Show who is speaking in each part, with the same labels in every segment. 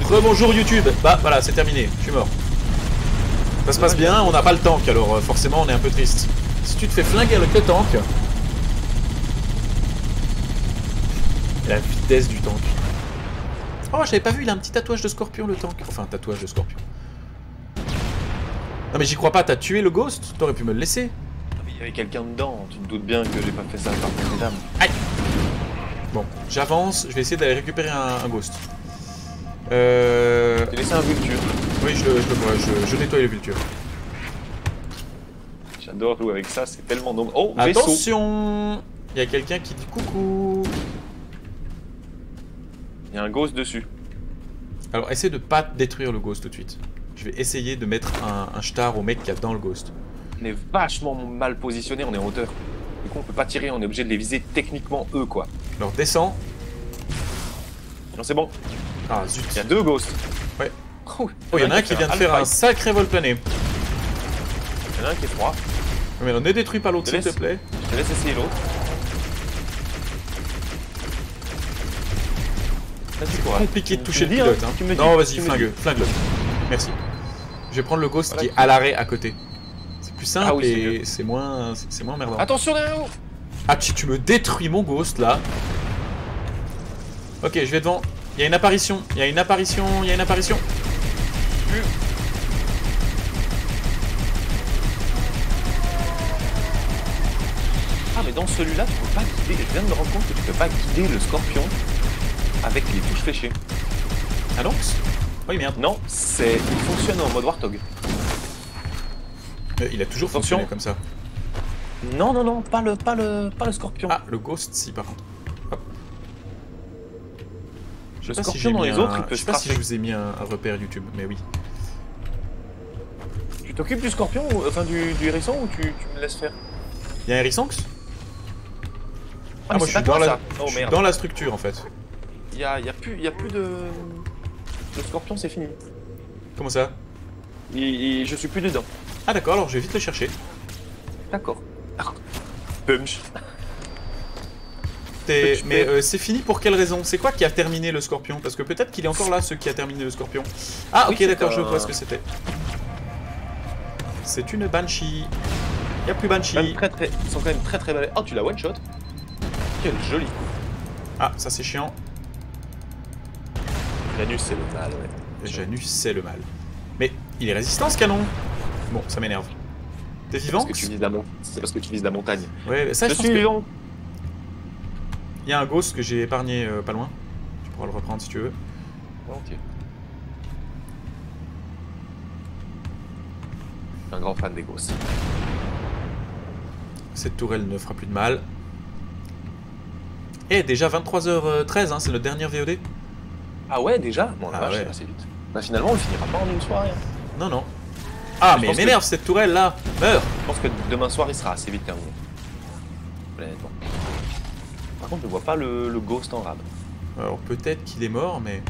Speaker 1: Rebonjour YouTube. Bah voilà, c'est terminé, je suis mort. Ça se passe bien, on n'a pas le tank, alors forcément on est un peu triste. Si tu te fais flinguer avec le tank... Et la vitesse du tank. Oh, j'avais pas vu, il a un petit tatouage de scorpion le tank. Enfin, un tatouage de scorpion. Non mais j'y crois pas, t'as tué le ghost? T'aurais pu me le laisser.
Speaker 2: Il y avait quelqu'un dedans, tu te doutes bien que j'ai pas fait ça par mes dames.
Speaker 1: Aïe. Bon, j'avance, je vais essayer d'aller récupérer un ghost. J'ai
Speaker 2: laissé un vulture.
Speaker 1: Oui, je le vois, je nettoie le vulture.
Speaker 2: J'adore jouer avec ça, c'est tellement nombreux. Oh,
Speaker 1: attention, il y a quelqu'un qui dit coucou.
Speaker 2: Il y a un ghost dessus.
Speaker 1: Alors, essaie de pas détruire le ghost tout de suite. Je vais essayer de mettre un star au mec qui a dans le ghost.
Speaker 2: On est vachement mal positionné, on est en hauteur. Du coup, on peut pas tirer, on est obligé de les viser techniquement eux, quoi.
Speaker 1: Alors, descends.
Speaker 2: Non, c'est bon.
Speaker 1: Ah, zut.
Speaker 2: Il y a deux ghosts.
Speaker 1: Ouais. Oh, il y en a un qui vient de faire un sacré vol plané.
Speaker 2: Il y en a un qui est froid.
Speaker 1: Mais on ne détruit pas l'autre, s'il te plaît.
Speaker 2: Je te laisse essayer l'autre.
Speaker 1: C'est compliqué de toucher le pilote. Hein. Non, vas-y, flingue-le. Merci. Je vais prendre le ghost qui est à l'arrêt à côté. C'est plus simple et c'est moins merdant.
Speaker 2: Attention derrière vous.
Speaker 1: Ah, tu me détruis mon ghost là. Ok, je vais devant. Il y a une apparition. Il y a une apparition.
Speaker 2: Ah, mais dans celui-là, tu peux pas guider. Je viens de me rendre compte que tu peux pas guider le scorpion avec les touches fléchées.
Speaker 1: Ah non? Oui, merde.
Speaker 2: Non, il fonctionne en mode Warthog.
Speaker 1: Il a toujours fonctionné comme ça.
Speaker 2: Non, pas le scorpion.
Speaker 1: Ah, le ghost, si, par contre. Hop. Je sais pas si
Speaker 2: j'ai mis les autres, il peut
Speaker 1: je sais pas si je vous ai mis un repère YouTube, mais oui.
Speaker 2: Tu t'occupes du scorpion, enfin du hérisson, ou tu me laisses faire?
Speaker 1: Il y a un hérissonx?
Speaker 2: Ah, moi je suis
Speaker 1: dans la structure en fait.
Speaker 2: Il y a plus de... Le scorpion, c'est fini.
Speaker 1: Comment ça?
Speaker 2: Je suis plus dedans.
Speaker 1: Ah d'accord, alors je vais vite le chercher.
Speaker 2: D'accord. Punch.
Speaker 1: Mais c'est fini pour quelle raison? C'est quoi qui a terminé le scorpion? Parce que peut-être qu'il est encore là, ceux qui a terminé le scorpion. Ah ok, d'accord, je vois ce que c'était. C'est une Banshee. Y'a plus Banshee.
Speaker 2: Ils sont quand même très belles. Oh, tu l'as one shot. Quel joli.
Speaker 1: Ah, ça c'est chiant.
Speaker 2: Janus, c'est le mal, ouais.
Speaker 1: Janus, c'est le mal. Mais il est résistant ce canon. Bon, ça m'énerve. T'es vivant?
Speaker 2: C'est parce que tu vises la montagne.
Speaker 1: Ouais, ça
Speaker 2: je suis vivant.
Speaker 1: Il y a un ghost que j'ai épargné pas loin. Tu pourras le reprendre si tu veux.
Speaker 2: Volontiers. Je suis un grand fan des ghosts.
Speaker 1: Cette tourelle ne fera plus de mal. Et déjà 23h13, hein, c'est notre dernière VOD.
Speaker 2: Ah ouais, déjà? Bon, la vache, c'est passé vite. Bah finalement, on le finira pas en une soirée. Hein.
Speaker 1: Non, non. Ah, mais m'énerve cette tourelle là. Meurs.
Speaker 2: Je pense que demain soir, il sera assez vite terminé. Honnêtement. Par contre, je vois pas le ghost en rab.
Speaker 1: Alors peut-être qu'il est mort, mais...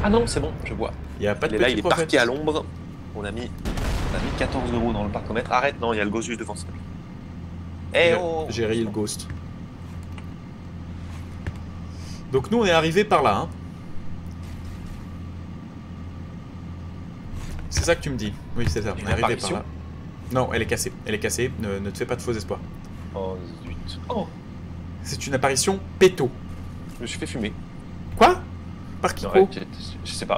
Speaker 2: Ah non, c'est bon, je vois.
Speaker 1: Il y a pas de
Speaker 2: là, il est parqué à l'ombre. On a mis 14 € dans le parcomètre. Arrête, non, il y a le ghost juste devant ça. Eh oh!
Speaker 1: J'ai rayé le ghost. Donc nous, on est arrivé par là, hein. C'est ça que tu me dis. Oui, c'est ça, on est arrivé par là. Non, elle est cassée. Elle est cassée, ne te fais pas de faux espoirs.
Speaker 2: Oh zut. Oh!
Speaker 1: C'est une apparition péto.
Speaker 2: Je me suis fait fumer.
Speaker 1: Quoi? Par qui?
Speaker 2: Je sais pas.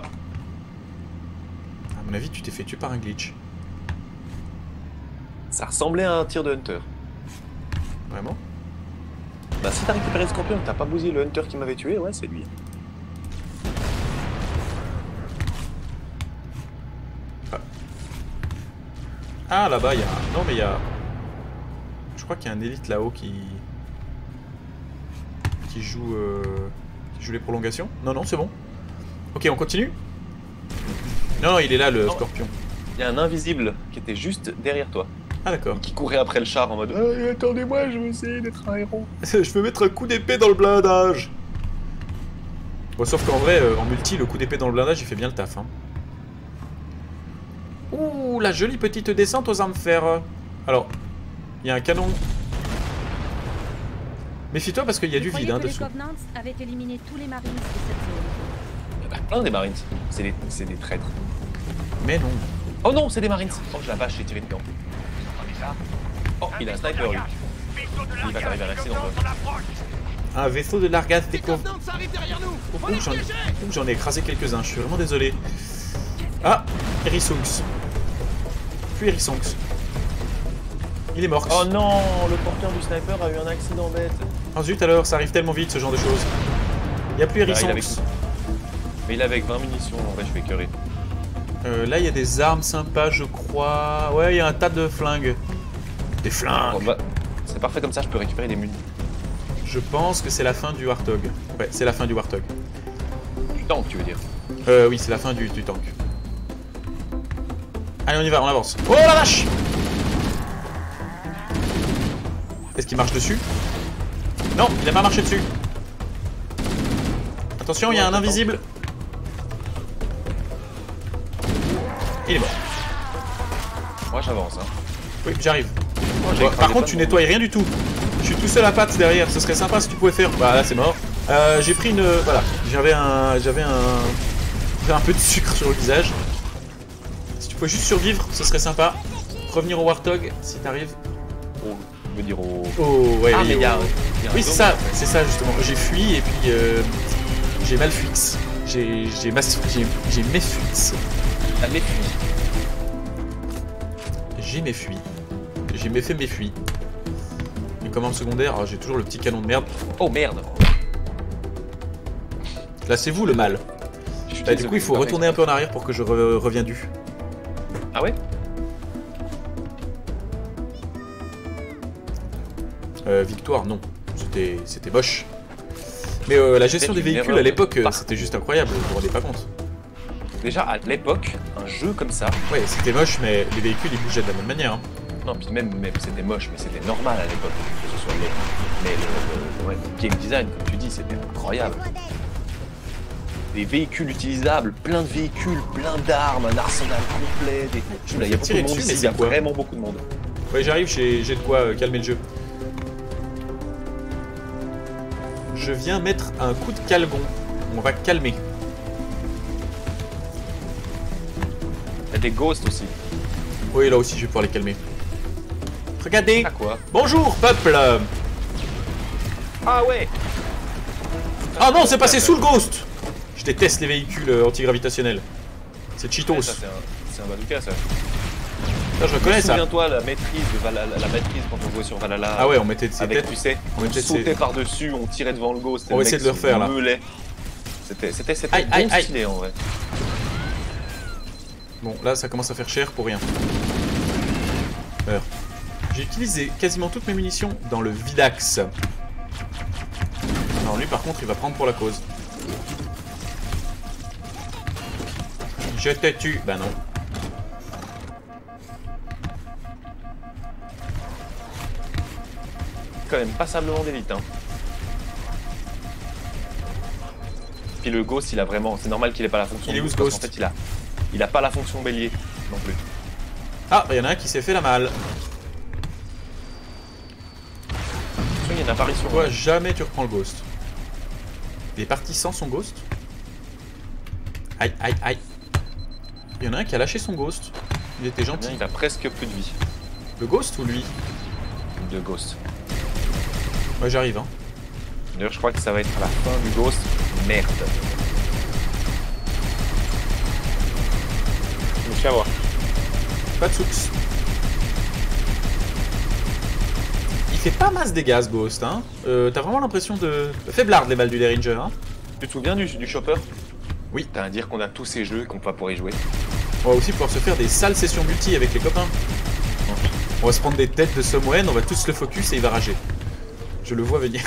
Speaker 1: À mon avis, tu t'es fait tuer par un glitch.
Speaker 2: Ça ressemblait à un tir de Hunter.
Speaker 1: Vraiment?
Speaker 2: Bah si t'as récupéré le scorpion, t'as pas bousillé le Hunter qui m'avait tué, ouais, c'est lui.
Speaker 1: Ah, là-bas, il y a... Non, mais il y a... Je crois qu'il y a un élite là-haut qui joue les prolongations. Non, non, c'est bon. Ok, on continue? Non, il est là, le scorpion.
Speaker 2: Il y a un invisible qui était juste derrière toi.
Speaker 1: Ah, d'accord.
Speaker 2: Qui courait après le char en mode attendez-moi, je veux essayer d'être un héros.
Speaker 1: Je veux mettre un coup d'épée dans le blindage. Bon, sauf qu'en vrai, en multi, le coup d'épée dans le blindage, il fait bien le taf. Hein. Ouh, la jolie petite descente aux armes fer. Alors, il y a un canon. Méfie-toi parce qu'il y a du vide hein, dessous.
Speaker 3: avait éliminé tous les marines de cette zone.
Speaker 2: Bah, Ah non, des Marines. C'est des traîtres.
Speaker 1: Mais non.
Speaker 2: Oh non, c'est des Marines. Oh, la vache, j'ai tiré dedans. Oh, il a un sniper, lui. Il va t'arriver à l'accident.
Speaker 1: Un vaisseau de largage découvre. J'en ai écrasé quelques-uns, je suis vraiment désolé. Ah, Hérissonx. Puis Hérissonx. Il est mort.
Speaker 2: Oh non, le porteur du sniper a eu un accident bête.
Speaker 1: Ah zut alors, ça arrive tellement vite ce genre de choses. Il n'y a plus Hérissonx.
Speaker 2: Mais il est avec 20 munitions, en vrai je vais écœurer.
Speaker 1: Là il y a des armes sympas je crois. Ouais, il y a un tas de flingues. Des flingues.
Speaker 2: Bon, bah, c'est parfait comme ça, je peux récupérer des munitions.
Speaker 1: Je pense que c'est la fin du Warthog. Ouais, c'est la fin du Warthog.
Speaker 2: Du tank, tu veux dire?
Speaker 1: Oui, c'est la fin du tank. Allez, on y va, on avance. Oh la vache! Est-ce qu'il marche dessus? Non, il a pas marché dessus. Attention, il y a un invisible. Il est mort.
Speaker 2: Moi j'avance, hein.
Speaker 1: Oui, j'arrive. Par contre, tu nettoies rien du tout. Je suis tout seul à pattes derrière, ce serait sympa si tu pouvais faire. Bah là, c'est mort. J'ai pris une. Voilà, j'avais un peu de sucre sur le visage. Si tu pouvais juste survivre, ce serait sympa. Revenir au Warthog si t'arrives.
Speaker 2: Oh, je veux dire au.
Speaker 1: Oh, ouais,
Speaker 2: mais
Speaker 1: oui, c'est ça justement. J'ai fui et puis j'ai mal fui. J'ai méfui.
Speaker 2: La méfui.
Speaker 1: J'ai méfui. J'ai méfait méfui. Et commande secondaire, j'ai toujours le petit canon de merde.
Speaker 2: Oh merde.
Speaker 1: Là c'est vous le mal. Bah, du coup il faut retourner un peu en arrière pour que je revienne du.
Speaker 2: Ah ouais?
Speaker 1: Victoire non. C'était moche. Mais la gestion des véhicules à l'époque c'était juste incroyable, vous vous rendez pas compte.
Speaker 2: Déjà à l'époque, un jeu comme ça.
Speaker 1: Ouais c'était moche mais les véhicules ils bougeaient de la même manière. Hein.
Speaker 2: Non, puis même c'était moche, mais c'était normal à l'époque que ce soit le game design, comme tu dis, c'était incroyable. Des véhicules utilisables, plein de véhicules, plein d'armes, un arsenal complet. Il y a beaucoup de monde ici, il y a vraiment beaucoup de monde.
Speaker 1: Ouais, j'arrive, j'ai de quoi calmer le jeu. Je viens mettre un coup de calgon. On va calmer.
Speaker 2: Il y a des ghosts aussi.
Speaker 1: Oui, là aussi, je vais pouvoir les calmer. Regardez.
Speaker 2: Ah quoi?
Speaker 1: Bonjour, peuple.
Speaker 2: Ah ouais.
Speaker 1: Ah non, c'est passé sous le ghost. Je déteste les véhicules antigravitationnels. C'est Cheetos.
Speaker 2: C'est un bazooka, ça.
Speaker 1: Ça, je reconnais ça.
Speaker 2: Souviens-toi la maîtrise quand on jouait sur Valhalla.
Speaker 1: Ah ouais, on mettait de ses
Speaker 2: avec,
Speaker 1: têtes.
Speaker 2: Tu sais, on sautait par-dessus, on tirait devant le ghost.
Speaker 1: On va essayer de le refaire là.
Speaker 2: C'était bon stylé en vrai.
Speaker 1: Bon, là, ça commence à faire cher pour rien. J'ai utilisé quasiment toutes mes munitions dans le Vidax. Alors lui, par contre, il va prendre pour la cause. Je te tue. Bah non.
Speaker 2: Quand même passablement d'élite, hein. Puis le ghost, il a vraiment... C'est normal qu'il ait pas la fonction...
Speaker 1: Il est où ce ghost?
Speaker 2: En fait, il a pas la fonction bélier non plus.
Speaker 1: Ah, il y en a un qui s'est fait la malle.
Speaker 2: Il y a une apparition.
Speaker 1: Toi, jamais tu reprends le ghost. Il est parti sans son ghost. Aïe, aïe, aïe. Il y en a un qui a lâché son ghost. Il était gentil.
Speaker 2: Il a presque plus de vie.
Speaker 1: Le ghost ou lui?
Speaker 2: De ghost.
Speaker 1: Ouais, j'arrive, hein.
Speaker 2: D'ailleurs, je crois que ça va être à la fin du ghost. Merde. Je me suis à voir.
Speaker 1: Pas de souks. Il fait pas masse dégâts ce ghost, hein. T'as vraiment l'impression de... Faiblard les balles du Derringer, hein.
Speaker 2: Tu te souviens du chopper?
Speaker 1: Oui.
Speaker 2: T'as à dire qu'on a tous ces jeux et qu'on va pouvoir y jouer.
Speaker 1: On va aussi pouvoir se faire des sales sessions multi avec les copains. On va se prendre des têtes de Somwen, on va tous le focus et il va rager. Je le vois venir.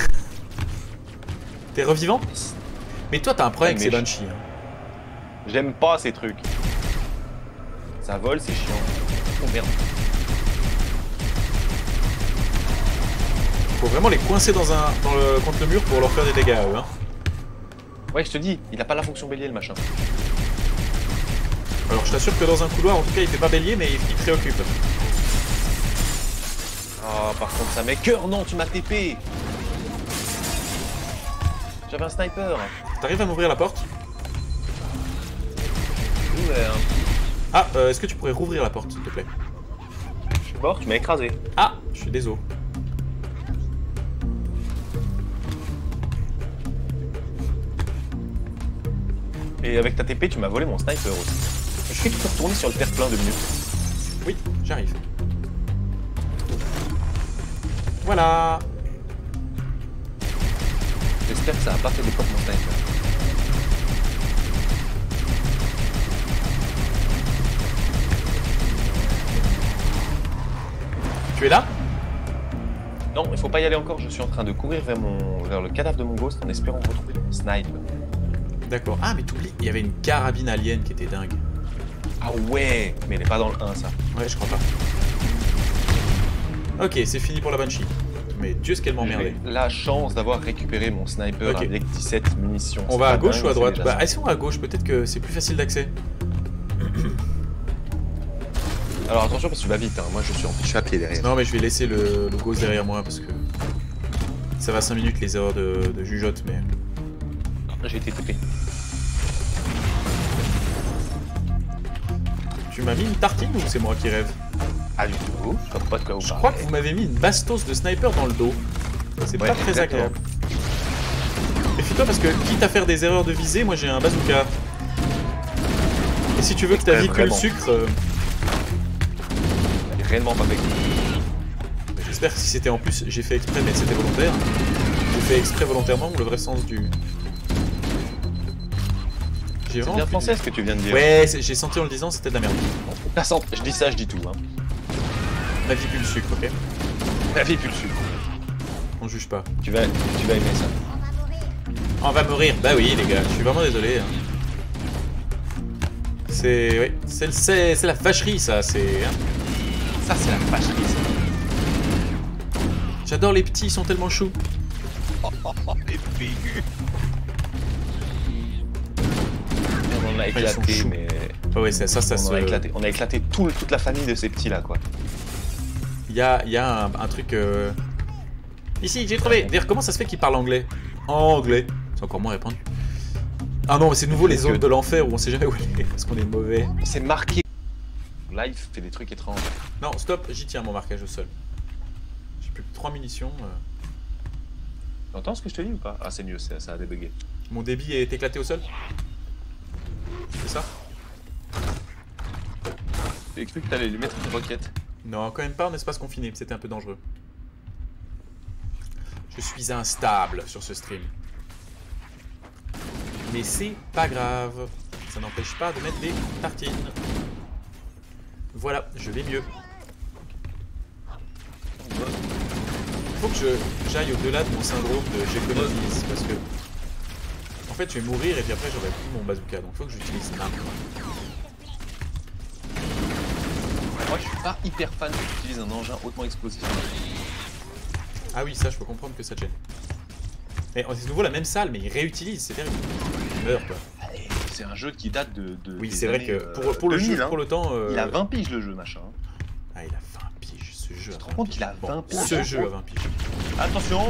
Speaker 1: T'es revivant? Mais toi t'as un problème avec ces Banshee. Hein.
Speaker 2: J'aime pas ces trucs. Ça vole, c'est chiant. Oh merde.
Speaker 1: Faut vraiment les coincer contre le mur pour leur faire des dégâts à eux. Hein.
Speaker 2: Ouais, je te dis, il a pas la fonction bélier le machin.
Speaker 1: Alors je t'assure que dans un couloir, en tout cas, il fait pas bélier, mais il préoccupe.
Speaker 2: Oh, par contre, ça met cœur. Non, tu m'as TP. J'avais un sniper.
Speaker 1: T'arrives à m'ouvrir la porte?
Speaker 2: ouvert.
Speaker 1: Ah, est-ce que tu pourrais rouvrir la porte, s'il te plaît?
Speaker 2: Je suis mort, tu m'as écrasé.
Speaker 1: Ah, je suis désolé.
Speaker 2: Et avec ta TP, tu m'as volé mon sniper aussi. Est-ce que tu peux retourner sur le terre-plein 2 minutes?
Speaker 1: Oui, j'arrive. Voilà.
Speaker 2: J'espère que ça a pas fait des portes mon sniper.
Speaker 1: Tu es là?
Speaker 2: Non, il faut pas y aller encore, je suis en train de courir vers le cadavre de mon ghost en espérant retrouver mon sniper.
Speaker 1: D'accord. Ah, mais t'oublies, il y avait une carabine alien qui était dingue.
Speaker 2: Ah ouais, mais elle est pas dans le 1 ça.
Speaker 1: Ouais, je crois pas. Ok, c'est fini pour la Banshee. Mais Dieu, ce qu'elle m'emmerdait.
Speaker 2: J'ai la chance d'avoir récupéré mon sniper
Speaker 1: Ok.
Speaker 2: avec 17 munitions.
Speaker 1: On va à gauche ou à droite? Bah, si on va à gauche, peut-être que c'est plus facile d'accès.
Speaker 2: Alors attention parce que tu vas vite, hein. Moi je suis à pied derrière.
Speaker 1: Non, mais je vais laisser le ghost derrière moi parce que ça va 5 minutes les erreurs de jugeote, mais.
Speaker 2: J'ai été TP.
Speaker 1: Tu m'as mis une tartine ou c'est moi qui rêve?
Speaker 2: Ah du tout, je comprends pas de quoi vous
Speaker 1: Je
Speaker 2: parlez.
Speaker 1: crois que vous m'avez mis une bastos de sniper dans le dos. C'est
Speaker 2: Ouais,
Speaker 1: pas très
Speaker 2: exactement.
Speaker 1: agréable. Méfie-toi parce que quitte à faire des erreurs de visée, moi j'ai un bazooka. Et si tu veux que ta vie que le
Speaker 2: vraiment.
Speaker 1: sucre,
Speaker 2: Elle est réellement pas fait.
Speaker 1: j'espère que si c'était en plus, j'ai fait exprès mais c'était volontaire. J'ai fait exprès volontairement le vrai sens du. J'ai
Speaker 2: C'est
Speaker 1: vraiment
Speaker 2: bien
Speaker 1: plus
Speaker 2: français ce que tu viens de dire.
Speaker 1: Ouais, j'ai senti en le disant, c'était de la merde.
Speaker 2: Je dis ça, je dis tout. Hein.
Speaker 1: La vie pue le sucre, ok?
Speaker 2: La vie pue le sucre.
Speaker 1: On juge pas.
Speaker 2: Tu vas aimer ça.
Speaker 1: On va mourir. Bah oui les gars, je suis vraiment désolé. Hein. C'est... Oui, c'est la vacherie ça, c'est... Hein.
Speaker 2: Ça c'est la vacherie ça.
Speaker 1: J'adore les petits, ils sont tellement choux.
Speaker 2: Les bégus. On a
Speaker 1: Ils sont
Speaker 2: éclaté,
Speaker 1: choux.
Speaker 2: mais...
Speaker 1: Ah ouais, ça
Speaker 2: On a éclaté, toute la famille de ces petits là quoi.
Speaker 1: Il y a un truc... Ici, j'ai trouvé. D'ailleurs, comment ça se fait qu'il parle anglais? Anglais. C'est encore moins répandu. Ah non, mais c'est nouveau les zones de l'enfer où on sait jamais où elle est, parce qu'on est mauvais.
Speaker 2: C'est marqué. Là il fait des trucs étranges.
Speaker 1: Non, stop, j'y tiens mon marquage au sol. J'ai plus que 3 munitions.
Speaker 2: T'entends ce que je te dis ou pas? Ah c'est mieux, ça a débugué.
Speaker 1: Mon débit est éclaté au sol. C'est ça?
Speaker 2: J'ai cru que t'allais lui mettre une roquette.
Speaker 1: Non, quand même pas en espace confiné, c'était un peu dangereux. Je suis instable sur ce stream. Mais c'est pas grave. Ça n'empêche pas de mettre des tartines. Voilà, je vais mieux. Faut que j'aille au-delà de mon syndrome de j'économise parce que... En fait, je vais mourir et puis après j'aurai plus mon bazooka, donc faut que j'utilise une arme.
Speaker 2: Moi je suis pas hyper fan que tu utilises un engin hautement explosif.
Speaker 1: Ah oui, ça je peux comprendre que ça te gêne. Mais c'est de nouveau la même salle, mais ils réutilisent, c'est terrible. Ils meurent quoi.
Speaker 2: Allez, c'est un jeu qui date de
Speaker 1: Oui,
Speaker 2: des
Speaker 1: c'est vrai
Speaker 2: années,
Speaker 1: que pour le
Speaker 2: 2000,
Speaker 1: jeu,
Speaker 2: hein.
Speaker 1: pour le temps...
Speaker 2: Il a 20 piges le jeu machin.
Speaker 1: Ah, il a 20 piges, ce jeu.
Speaker 2: Tu te rends compte qu'il a 20 piges?
Speaker 1: Ce jeu a 20 piges.
Speaker 2: Attention.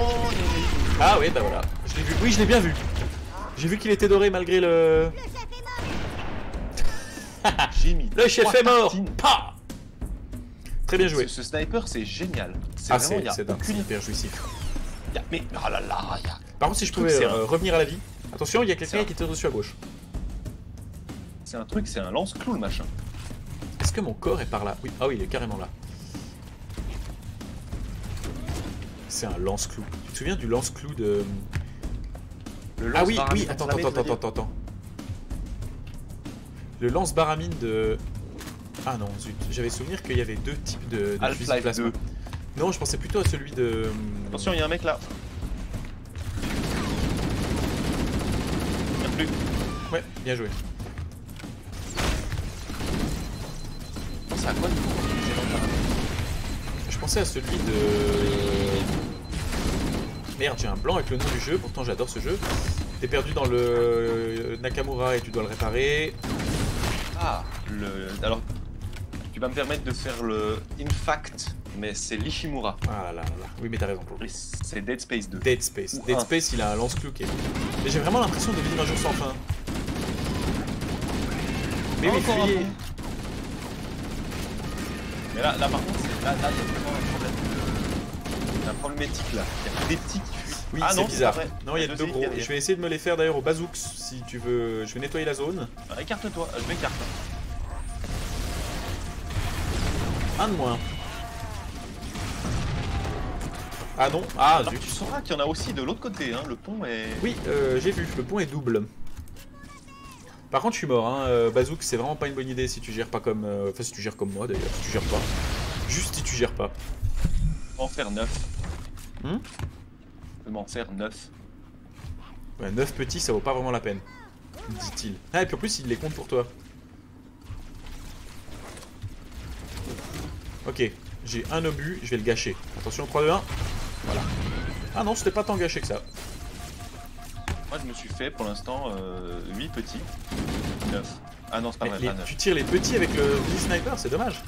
Speaker 1: Ah oui, bah voilà. Je l'ai vu. Oui, je l'ai bien vu. J'ai vu qu'il était doré malgré le...
Speaker 2: J'ai mis
Speaker 1: Le chef
Speaker 2: 3
Speaker 1: est mort.
Speaker 2: tartines.
Speaker 1: Pah. Très bien joué.
Speaker 2: Ce sniper c'est génial. C'est
Speaker 1: Ah,
Speaker 2: vraiment, il y a
Speaker 1: c'est dingue, c'est
Speaker 2: aucune...
Speaker 1: hyper jouissif.
Speaker 2: Mais oh là là, il y a...
Speaker 1: Par contre, si je
Speaker 2: truc,
Speaker 1: pouvais
Speaker 2: c'est
Speaker 1: revenir à la vie... Attention, il y a
Speaker 2: C'est
Speaker 1: quelqu'un qui était dessus à gauche.
Speaker 2: C'est un truc, c'est un lance-clou le machin.
Speaker 1: Est-ce que mon corps est par là? Oui. Ah oui, il est carrément là. C'est un lance-clou. Tu te souviens du lance-clou de... Ah oui, oui, attends. Le lance-baramine de... Ah non, zut. J'avais souvenir qu'il y avait deux types de fusils
Speaker 2: Half-Life
Speaker 1: plasma.
Speaker 2: 2.
Speaker 1: Non, je pensais plutôt à celui de...
Speaker 2: Attention, il y a un mec là. Il y a plus.
Speaker 1: Ouais, bien joué.
Speaker 2: Non, c'est à quoi du coup?
Speaker 1: Je pensais à celui de... Merde, j'ai un blanc avec le nom du jeu, pourtant j'adore ce jeu. T'es perdu dans le Nakamura et tu dois le réparer.
Speaker 2: Ah, alors, tu vas me permettre de faire le Infact, mais c'est l'Ishimura.
Speaker 1: Ah là là là. Oui, mais t'as raison.
Speaker 2: Et c'est Dead Space 2.
Speaker 1: Dead Space.
Speaker 2: Ou
Speaker 1: Dead
Speaker 2: un.
Speaker 1: Space, il a un lance-clou qui est... Mais j'ai vraiment l'impression de vivre un jour sans fin. Mais oui,
Speaker 2: Encore un
Speaker 1: fuyez.
Speaker 2: pont. Mais là par contre, là, il y a vraiment un problème. Il y a un problématique là. Il y a des petits qui fuient.
Speaker 1: Oui,
Speaker 2: Ah
Speaker 1: c'est
Speaker 2: non,
Speaker 1: bizarre.
Speaker 2: pas vrai.
Speaker 1: Non, il y a deux
Speaker 2: élites
Speaker 1: gros.
Speaker 2: derrière.
Speaker 1: Je vais essayer de me les faire d'ailleurs au bazooks si tu veux. Je vais nettoyer la zone.
Speaker 2: Ah, écarte-toi, je m'écarte.
Speaker 1: Un de moins. Ah non. Ah
Speaker 2: Alors
Speaker 1: zut.
Speaker 2: tu sauras qu'il y en a aussi de l'autre côté, hein. Le pont est...
Speaker 1: Oui, j'ai vu. Le pont est double. Par contre, je suis mort. Hein. Bazook, c'est vraiment pas une bonne idée si tu gères pas comme. Enfin, si tu gères comme moi d'ailleurs. Si tu gères pas. Juste si tu gères pas.
Speaker 2: En faire 9.
Speaker 1: Hmm,
Speaker 2: Je peux m'en faire 9.
Speaker 1: ouais, 9 petits, ça vaut pas vraiment la peine. Dit-il. Ah, et puis en plus, il les compte pour toi. Ok, j'ai un obus, je vais le gâcher. Attention, 3, 2, 1. Voilà. Ah non, c'était pas tant gâché que ça.
Speaker 2: Moi je me suis fait pour l'instant 8 petits. 9. Ah non, c'est pas
Speaker 1: Mais
Speaker 2: vrai,
Speaker 1: les-
Speaker 2: pas 9.
Speaker 1: tu tires les petits avec le mini sniper, c'est dommage.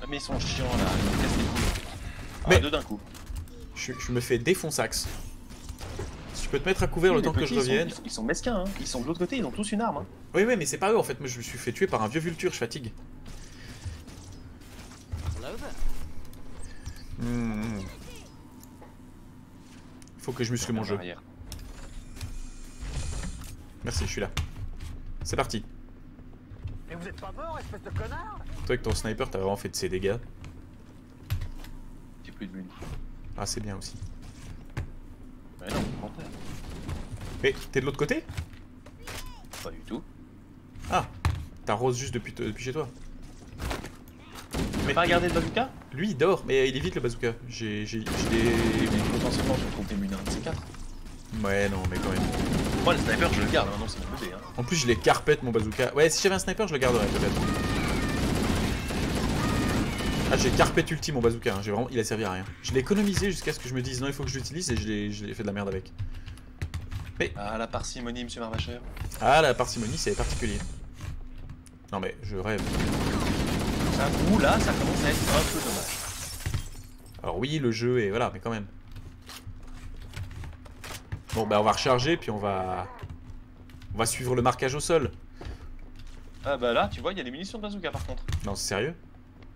Speaker 2: Ah, mais ils sont chiants là, ils me cassent les couilles. Ah,
Speaker 1: Mais-
Speaker 2: deux d'un coup.
Speaker 1: Je me fais défonçaxe. Si tu peux te mettre à couvert le
Speaker 2: Les
Speaker 1: temps que
Speaker 2: petits,
Speaker 1: je revienne.
Speaker 2: ils sont mesquins, hein. Ils sont de l'autre côté, ils ont tous une arme. Hein.
Speaker 1: Oui, oui, mais c'est pas eux en fait. Moi, je me suis fait tuer par un vieux vulture, je fatigue. Faut que je muscle mon jeu.
Speaker 2: Arrière.
Speaker 1: Merci, je suis là. C'est parti.
Speaker 3: Mais vous êtes pas mort, espèce de connard?
Speaker 1: Toi, avec ton sniper, t'as vraiment fait de ses dégâts.
Speaker 2: J'ai plus de muni.
Speaker 1: Ah, c'est bien aussi.
Speaker 2: Mais non, au contraire.
Speaker 1: Mais t'es de l'autre côté?
Speaker 2: Pas du tout.
Speaker 1: Ah, t'arroses juste depuis chez toi.
Speaker 2: Mais pas regarder le bazooka?
Speaker 1: Lui, il dort, mais il évite le bazooka. J'ai des...
Speaker 2: Mais potentiellement, je trouve des munis un de ces quatre.
Speaker 1: Ouais, non, mais quand même.
Speaker 2: Moi, le sniper, je le garde, hein. Non, c'est mon bébé. Hein.
Speaker 1: En plus, je les carpette mon bazooka. Ouais, si j'avais un sniper, je le garderais peut-être. Ah, j'ai carpette ulti mon bazooka. Hein. Vraiment... Il a servi à rien. Je l'ai économisé jusqu'à ce que je me dise non, il faut que je l'utilise et je l'ai fait de la merde avec.
Speaker 2: Ah, la parcimonie, monsieur Marvacher.
Speaker 1: Ah, la parcimonie, c'est particulier. Non, mais je rêve.
Speaker 2: C'est un coup, là, ça commence à être un peu dommage.
Speaker 1: Alors, oui, le jeu est. Voilà, mais quand même. Bon, bah, on va recharger, puis on va suivre le marquage au sol.
Speaker 2: Ah, bah là, tu vois, il y a des munitions de bazooka par contre.
Speaker 1: Non, c'est sérieux?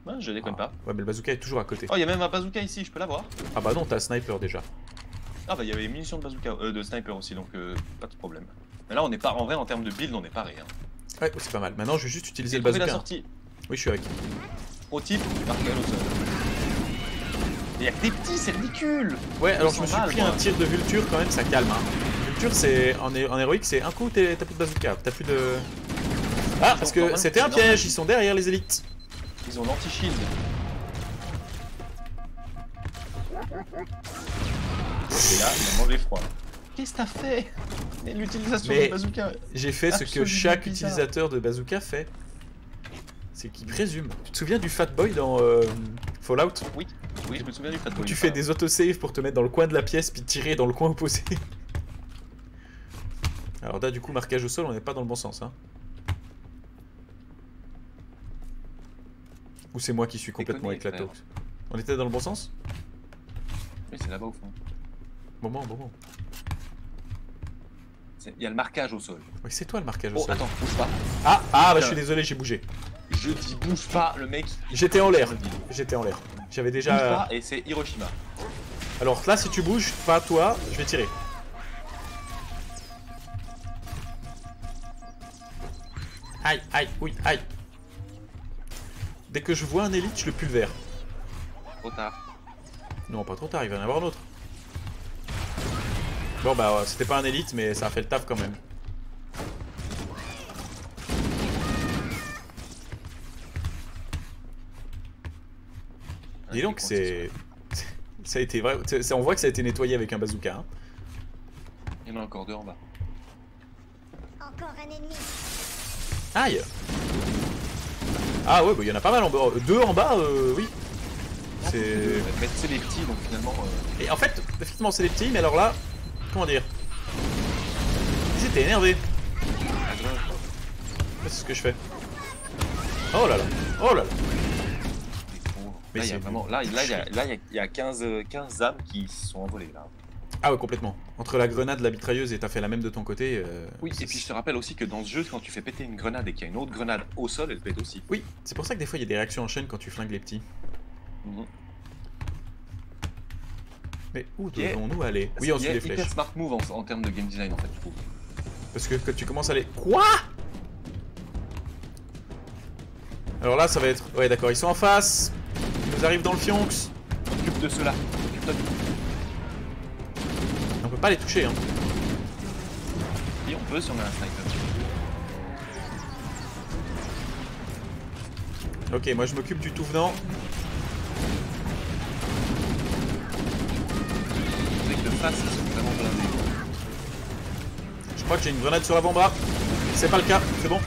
Speaker 2: Ouais, je déconne pas.
Speaker 1: Ouais, mais le bazooka est toujours à côté.
Speaker 2: Oh, il y a même un bazooka ici, je peux l'avoir.
Speaker 1: Ah, bah non, t'as un sniper déjà.
Speaker 2: Ah, bah il y avait des munitions de bazooka, de sniper aussi, donc pas de problème. Mais là, on est pas en vrai en termes de build, on est paré. Hein.
Speaker 1: Ouais, c'est pas mal. Maintenant, je vais juste utiliser le
Speaker 2: J'ai trouvé
Speaker 1: bazooka.
Speaker 2: la sortie.
Speaker 1: Oui, je suis avec.
Speaker 2: Pro type, marquage au sol. Il y a que des petits, c'est ridicule.
Speaker 1: Ouais, alors
Speaker 2: Ils
Speaker 1: je me
Speaker 2: sont
Speaker 1: suis
Speaker 2: mal,
Speaker 1: pris
Speaker 2: moi.
Speaker 1: un tir de vulture quand même, ça calme. Hein. Vulture, c'est en héroïque, c'est un coup, t'as plus de bazooka, t'as plus de. Ah, parce que c'était un piège, ils sont derrière les élites.
Speaker 2: Ils ont l'anti-shield. Et là, il a mangé froid. Qu'est-ce que t'as fait? Et l'utilisation
Speaker 1: Mais-
Speaker 2: du bazooka.
Speaker 1: J'ai fait ce que
Speaker 2: Absolument
Speaker 1: chaque
Speaker 2: bizarre.
Speaker 1: utilisateur de bazooka fait. C'est qu'il présume. Tu te souviens du Fat Boy dans Fallout?
Speaker 2: Oui, oui, je me souviens du Fat
Speaker 1: Où
Speaker 2: Boy.
Speaker 1: tu fais des autosaves pour te mettre dans le coin de la pièce puis tirer dans le coin opposé. Alors là, du coup, marquage au sol, on n'est pas dans le bon sens. Hein. Ou c'est moi qui suis complètement
Speaker 2: Déconner,
Speaker 1: éclato.
Speaker 2: frère.
Speaker 1: On était dans le bon sens?
Speaker 2: Oui, c'est là-bas au fond.
Speaker 1: Moment.
Speaker 2: Il y a le marquage au sol.
Speaker 1: Oui, c'est toi le marquage au
Speaker 2: Oh,
Speaker 1: sol.
Speaker 2: attends, bouge pas.
Speaker 1: Ah, bah je
Speaker 2: Putain.
Speaker 1: suis désolé, j'ai bougé.
Speaker 2: Je dis bouge pas, le mec.
Speaker 1: J'étais en l'air.
Speaker 2: Je dis,
Speaker 1: J'étais en l'air. J'avais
Speaker 2: bouge
Speaker 1: déjà.
Speaker 2: pas et c'est Hiroshima.
Speaker 1: Alors là, si tu bouges, pas toi, je vais tirer. Aïe, oui, aïe. Dès que je vois un élite, je le pulvère.
Speaker 2: Trop tard.
Speaker 1: Non, pas trop tard, il va y en avoir un autre. Bon, bah, c'était pas un élite, mais ça a fait le taf quand même. Dis donc, c'est. Ça a été vrai. On voit que ça a été nettoyé avec un bazooka. Hein.
Speaker 2: Il y en a encore deux en bas.
Speaker 4: Encore un ennemi.
Speaker 1: Aïe! Ah ouais, bah il y en a pas mal en bas. Deux en bas, oui. C'est.
Speaker 2: Mais c'est les petits, donc finalement.
Speaker 1: Et en fait, effectivement, c'est des petits, mais alors là, comment dire? Ils étaient énervés. C'est ce que je fais. Oh là là, oh là là.
Speaker 2: Mais
Speaker 1: Mais
Speaker 2: là, il y a
Speaker 1: c'est
Speaker 2: vraiment. Là, il y a 15 âmes qui se sont envolées là.
Speaker 1: Ah ouais, complètement. Entre la grenade, la mitrailleuse et t'as fait la même de ton côté.
Speaker 2: Oui, et puis je te rappelle aussi que dans ce jeu, quand tu fais péter une grenade et qu'il y a une autre grenade au sol, elle pète aussi.
Speaker 1: Oui, c'est pour ça que des fois il y a des réactions en chaîne quand tu flingues les petits.
Speaker 2: Mhm.
Speaker 1: Mais où devons-nous aller? Oui, on suit les flèches.
Speaker 2: Hyper smart move en termes de game design en fait, je trouve.
Speaker 1: Parce que quand tu commences à aller... Quoi? Alors là, ça va être... Ouais, d'accord, ils sont en face. Ils nous arrivent dans le fionx.
Speaker 2: Occupe de cela. Occupe-toi du...
Speaker 1: On peut pas les toucher, hein.
Speaker 2: Et on peut si on a un sniper.
Speaker 1: Ok, moi je m'occupe du tout venant.
Speaker 2: C'est que de face, ils sont vraiment blindés.
Speaker 1: Je crois que j'ai une grenade sur l'avant-bras. C'est pas le cas, c'est bon.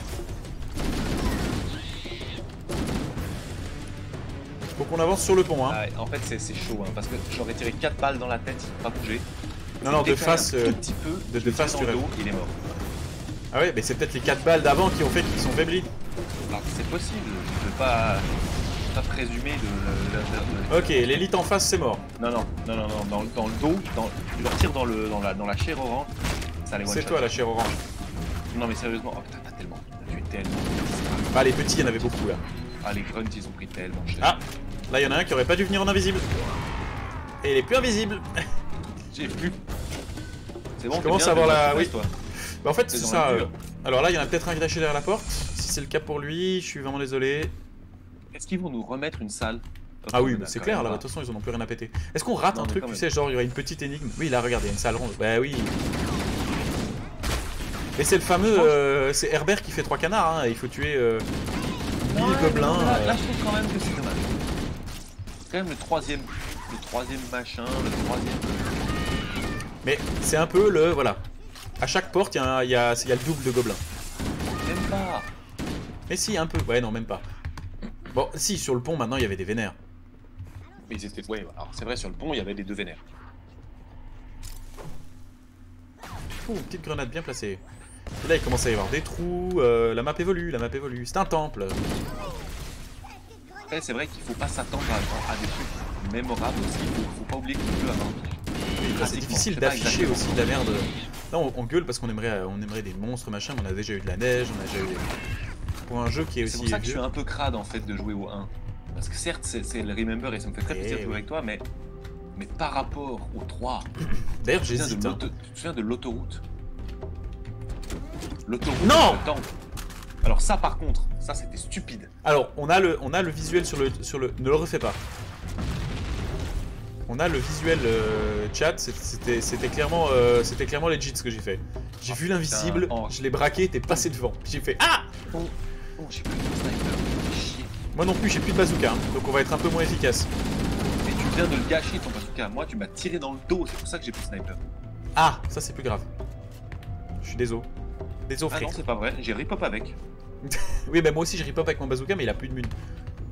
Speaker 1: Faut qu'on avance sur le pont, hein.
Speaker 2: Ah ouais, en fait, c'est chaud, hein, parce que j'aurais tiré 4 balles dans la tête, pas bougé.
Speaker 1: Non, non, de face,
Speaker 2: un tout petit peu,
Speaker 1: de face,
Speaker 2: dans
Speaker 1: tu
Speaker 2: le
Speaker 1: rêves.
Speaker 2: dos, il est mort.
Speaker 1: Ah ouais, mais c'est peut-être les 4 balles d'avant qui ont fait qu'ils sont faiblis.
Speaker 2: Alors, c'est possible, je peux pas présumer de...
Speaker 1: Ok, l'élite en face, c'est mort.
Speaker 2: Non, dans le dos, je leur tire dans la chair orange, ça les one-shot.
Speaker 1: C'est toi la chair orange.
Speaker 2: Non mais sérieusement, oh putain, t'as tellement, t'as tué tellement.
Speaker 1: Bah les petits, il y en avait beaucoup là.
Speaker 2: Ah, les grunts, ils ont pris tellement cher.
Speaker 1: Ah, là il y en a un qui aurait pas dû venir en invisible. Et il est plus invisible.
Speaker 2: J'ai plus. C'est bon,
Speaker 1: Je commence à avoir la... Oui.
Speaker 2: toi.
Speaker 1: Bah en fait c'est
Speaker 2: dans
Speaker 1: ça.
Speaker 2: la dure.
Speaker 1: Alors là il y en a peut-être un caché derrière la porte. Si c'est le cas pour lui, je suis vraiment désolé.
Speaker 2: Est-ce qu'ils vont nous remettre une salle?
Speaker 1: Ah oui, c'est clair, là, de toute façon, ils en ont plus rien à péter. Est-ce qu'on rate
Speaker 2: Non,
Speaker 1: un
Speaker 2: mais
Speaker 1: truc,
Speaker 2: quand
Speaker 1: tu
Speaker 2: même.
Speaker 1: sais, genre, il y aurait une petite énigme? Oui, là, regarde, il y a une salle ronde. Bah oui. Et c'est le fameux, c'est Herbert qui fait 3 canards, hein. Il faut tuer 1000 gobelins.
Speaker 2: Là, je trouve quand même que c'est dommage. C'est quand même le troisième machin, le troisième...
Speaker 1: Mais c'est un peu le, voilà. À chaque porte, il y a le double de gobelins.
Speaker 2: Même pas.
Speaker 1: Mais si, un peu. Ouais, non, même pas. Bon, si, sur le pont, maintenant, il y avait des vénères.
Speaker 2: Mais ils étaient... Ouais, alors c'est vrai, sur le pont, il y avait des deux vénères.
Speaker 1: Ouh, petite grenade bien placée. Et là, il commence à y avoir des trous. La map évolue, la map évolue. C'est un temple.
Speaker 2: Après, c'est vrai qu'il faut pas s'attendre à des trucs mémorables aussi. Faut pas oublier qu'il peut avoir...
Speaker 1: C'est difficile d'afficher aussi de la merde. Là, on gueule parce qu'on aimerait des monstres, machin, mais on a déjà eu de la neige, on a déjà eu des... Pour un jeu qui est aussi
Speaker 2: C'est pour ça que je
Speaker 1: vieux.
Speaker 2: suis un peu crade en fait de jouer au 1. Parce que certes c'est le Remember et ça me fait très plaisir de jouer avec toi, mais par rapport au 3,
Speaker 1: D'ailleurs,
Speaker 2: tu te
Speaker 1: j'hésite. Hein.
Speaker 2: tu te souviens de l'autoroute? L'autoroute
Speaker 1: Non
Speaker 2: le temple. Alors ça par contre, ça c'était stupide.
Speaker 1: Alors, on a le visuel sur le... Ne le refais pas. On a le visuel chat, c'était clairement legit ce que j'ai fait. J'ai vu l'invisible,
Speaker 2: oh.
Speaker 1: je l'ai braqué, t'es passé devant. J'ai fait ah.
Speaker 2: Oh, j'ai plus de sniper. Chier.
Speaker 1: Moi non plus, j'ai plus de bazooka, hein, donc on va être un peu moins efficace.
Speaker 2: Mais tu viens de le gâcher ton bazooka. Moi tu m'as tiré dans le dos, c'est pour ça que j'ai plus de sniper.
Speaker 1: Ah, ça c'est plus grave. Je suis désolé. Désolé
Speaker 2: Ah
Speaker 1: frère.
Speaker 2: non, c'est pas vrai, j'ai rip-up avec.
Speaker 1: Oui, bah moi aussi je rip-up avec mon bazooka, mais il a plus de mun.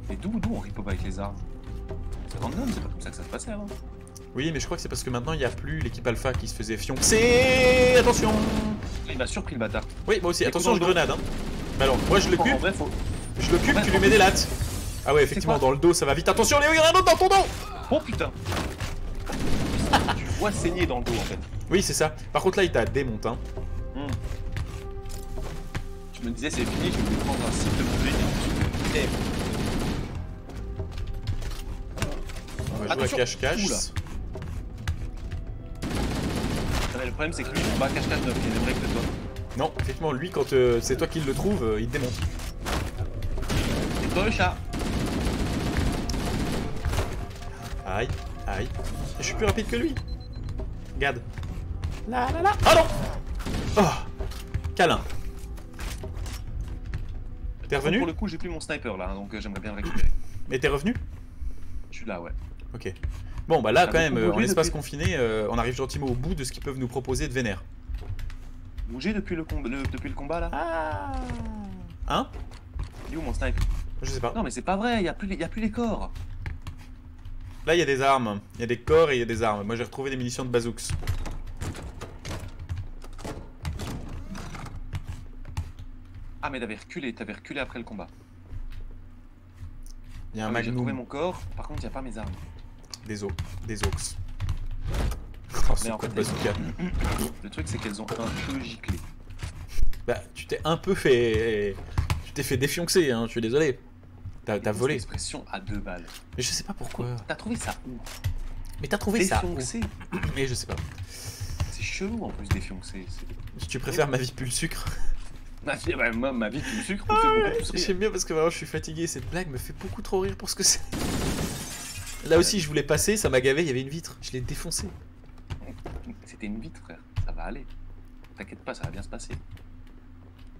Speaker 2: Mais d'où on rip-up avec les armes? C'est random, c'est pas comme ça que ça se passait avant.
Speaker 1: Oui, mais je crois que c'est parce que maintenant il n'y a plus l'équipe alpha qui se faisait fioncer. Attention.
Speaker 2: Il m'a surpris le bâtard.
Speaker 1: Oui, moi aussi.
Speaker 2: Les
Speaker 1: Attention,
Speaker 2: coups
Speaker 1: je
Speaker 2: dans le
Speaker 1: grenade. Hein. Bah alors, moi je le
Speaker 2: En
Speaker 1: cube.
Speaker 2: vrai, faut...
Speaker 1: Je le cube,
Speaker 2: Ouais,
Speaker 1: tu lui mets des lattes. Ah ouais, effectivement,
Speaker 2: quoi
Speaker 1: dans le dos, ça va vite. Attention, Léo, il y en a un autre dans ton dos.
Speaker 2: Oh putain. Tu vois saigner dans le dos en fait.
Speaker 1: Oui, c'est ça. Par contre, là, il t'a démonté. Hein.
Speaker 2: Je me disais c'est fini, je vais prendre un cycle de mon génie.
Speaker 1: On va jouer à
Speaker 2: Attention.
Speaker 1: cache-cache.
Speaker 2: Oula. Le problème c'est que lui il joue pas cache-cache 9, il est vrai que toi.
Speaker 1: Non, effectivement, lui, quand c'est toi qui le trouve, il te démonte.
Speaker 2: C'est toi le chat.
Speaker 1: Aïe, aïe. Je suis plus rapide que lui. Regarde. Là, là, là. Oh non. Oh. Câlin. T'es revenu?
Speaker 2: Pour le coup j'ai plus mon sniper là, hein, donc j'aimerais bien le récupérer.
Speaker 1: Mais t'es revenu?
Speaker 2: Je suis là, ouais.
Speaker 1: Ok. Bon, bah là,
Speaker 2: Ça
Speaker 1: quand
Speaker 2: a
Speaker 1: même,
Speaker 2: beaucoup
Speaker 1: en
Speaker 2: bougé
Speaker 1: espace
Speaker 2: depuis.
Speaker 1: confiné, on arrive gentiment au bout de ce qu'ils peuvent nous proposer de vénère.
Speaker 2: Bougé depuis le combat là.
Speaker 1: Ah. Hein?
Speaker 2: Il est où mon sniper?
Speaker 1: Je sais pas.
Speaker 2: Non mais c'est pas vrai, y a plus les corps.
Speaker 1: Là, il y a des armes. Il y a des corps et il y a des armes. Moi, j'ai retrouvé des munitions de bazooks.
Speaker 2: Ah mais t'avais reculé après le combat.
Speaker 1: Il y a un
Speaker 2: Ah, oui, j'ai retrouvé
Speaker 1: magnum.
Speaker 2: mon corps, par contre y a pas mes armes.
Speaker 1: Des os. Des ox. Oh, ce
Speaker 2: Mais en
Speaker 1: code
Speaker 2: fait,
Speaker 1: bazooka.
Speaker 2: Le truc, c'est qu'elles ont un peu giclé.
Speaker 1: Bah, tu t'es un peu fait... Tu t'es fait défioncer, hein, je suis désolé. T'as volé.
Speaker 2: L'expression à 2 balles.
Speaker 1: Mais je sais pas pourquoi.
Speaker 2: T'as trouvé ça où?
Speaker 1: Mais t'as trouvé ça où?
Speaker 2: Défoncé.
Speaker 1: Mais je sais pas.
Speaker 2: C'est chelou en plus, défoncé.
Speaker 1: Si tu préfères ma vie pue le sucre.
Speaker 2: Ma vie, bah, moi, ma vie, tout le sucre, me fait beaucoup plus rire.
Speaker 1: J'aime bien parce que vraiment je suis fatigué. Cette blague me fait beaucoup trop rire pour ce que c'est. Là aussi, je voulais passer, ça m'a gavé, il y avait une vitre. Je l'ai défoncé.
Speaker 2: C'était une vitre, frère. Ça va aller. T'inquiète pas, ça va bien se passer.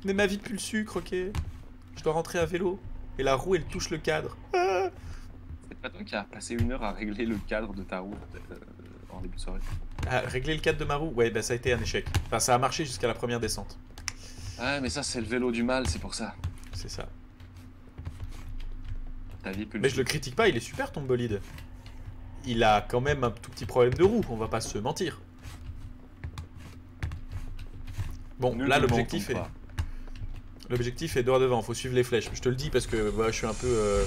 Speaker 1: Mais ma vie pue le sucre, ok. Je dois rentrer à vélo. Et la roue, elle touche le cadre. Ah.
Speaker 2: C'est pas toi qui as passé 1 heure à régler le cadre de ta roue en début de soirée.
Speaker 1: Ah, régler le cadre de ma roue? Ouais, bah ça a été un échec. Enfin, ça a marché jusqu'à la première descente.
Speaker 2: Ouais, mais ça, c'est le vélo du mal, c'est pour ça.
Speaker 1: C'est ça.
Speaker 2: Ta vie pue le
Speaker 1: Mais je le critique pas, il est super ton bolide. Il a quand même un tout petit problème de roue, on va pas se mentir. Bon, là l'objectif est... L'objectif est droit devant, faut suivre les flèches. Je te le dis parce que bah, je suis un peu...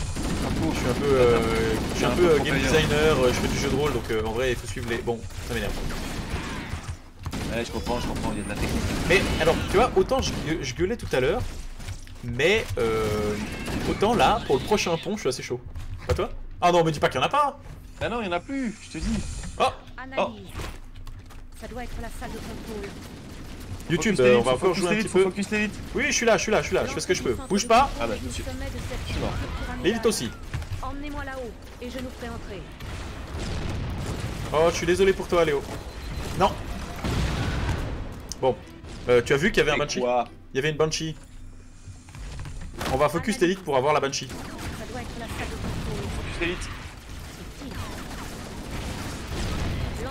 Speaker 1: je suis un peu game designer, je fais du jeu de rôle, donc en vrai il faut suivre les... Bon, ça m'énerve.
Speaker 2: Ouais, je comprends, il y a de la technique.
Speaker 1: Mais alors, tu vois, autant je gueulais tout à l'heure, mais autant là, pour le prochain pont, je suis assez chaud. Pas toi? Ah non, me dis pas qu'il y en a pas.
Speaker 2: Ah non, il y en a plus, je te dis.
Speaker 1: Oh,
Speaker 4: Analyse. Ça doit être la salle de contrôle.
Speaker 1: YouTube,
Speaker 2: Focus
Speaker 1: on va encore jouer un petit peu.
Speaker 2: Focus l'élite.
Speaker 1: Oui, je suis là, je fais ce que je peux. Bouge pas.
Speaker 2: Ah bah, je me suis... mort.
Speaker 1: L'élite aussi.
Speaker 4: Emmenez-moi là-haut et je nous ferai entrer.
Speaker 1: Oh, je suis désolé pour toi, Léo. Non. Bon, tu as vu qu'il y avait un Banshee?
Speaker 2: Quoi?
Speaker 1: Il y avait une Banshee. On va focus l'élite pour avoir la Banshee.
Speaker 4: Ça doit être la salle de contrôle.
Speaker 2: Focus l'élite.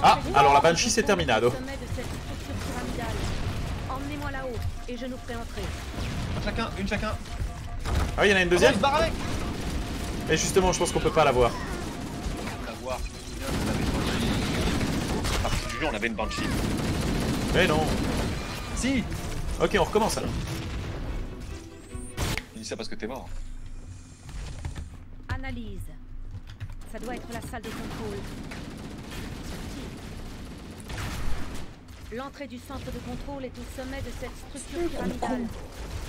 Speaker 1: Ah, alors la Banshee c'est terminado.
Speaker 4: Emmenez-moi là-haut et je nous ferai entrer.
Speaker 2: Une chacun.
Speaker 1: Ah, il y en a une deuxième?
Speaker 2: Il se barre avec.
Speaker 1: Et justement, je pense qu'on peut pas l'avoir.
Speaker 2: On va voir, je me souviens qu'on avait une Banshee. Ah, parce que du jeu, on avait une Banshee.
Speaker 1: Mais non.
Speaker 2: Si.
Speaker 1: Ok, on recommence alors.
Speaker 2: Il dit ça parce que t'es mort.
Speaker 4: Analyse. Ça doit être la salle de contrôle. L'entrée du centre de contrôle est au sommet de cette structure pyramidale.